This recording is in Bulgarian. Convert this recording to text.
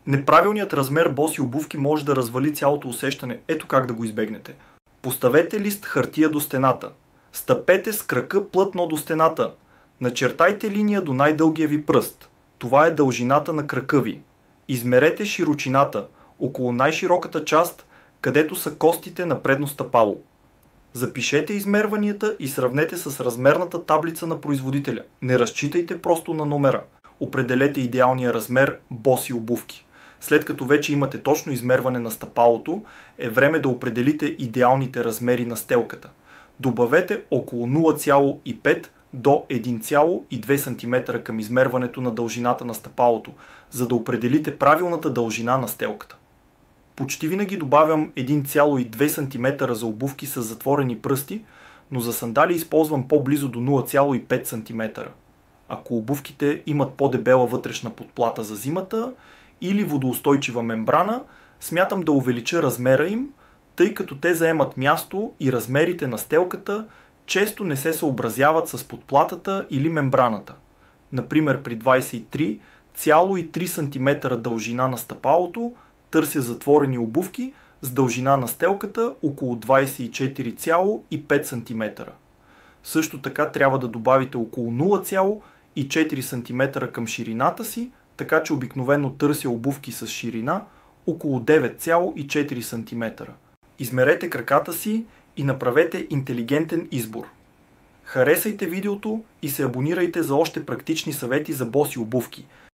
Неправилният размер боси обувки може да развали цялото усещане. Ето как да го избегнете. Поставете лист хартия до стената. Стъпете с крака плътно до стената. Начертайте линия до най-дългия ви пръст. Това е дължината на крака ви. Измерете широчината около най-широката част, където са костите на предно стъпало. Запишете измерванията и сравнете с размерната таблица на производителя. Не разчитайте просто на номера. Определете идеалния размер боси обувки. След като вече имате точно измерване на стъпалото, е време да определите идеалните размери на стелката. Добавете около 0,5 до 1,2 см към измерването на дължината на стъпалото, за да определите правилната дължина на стелката. Почти винаги добавям 1,2 см за обувки с затворени пръсти, но за сандали използвам по-близо до 0,5 см. Ако обувките имат по-дебела вътрешна подплата за зимата или водоустойчива мембрана, смятам да увелича размера им, тъй като те заемат място и размерите на стелката често не се съобразяват с подплатата или мембраната. Например, при 23,3 см дължина на стъпалото търся затворени обувки с дължина на стелката около 24,5 см. Също така трябва да добавите около 0,4 см към ширината си, така че обикновено търся обувки с ширина около 9,4 см. Измерете краката си и направете интелигентен избор. Харесайте видеото и се абонирайте за още практични съвети за боси обувки.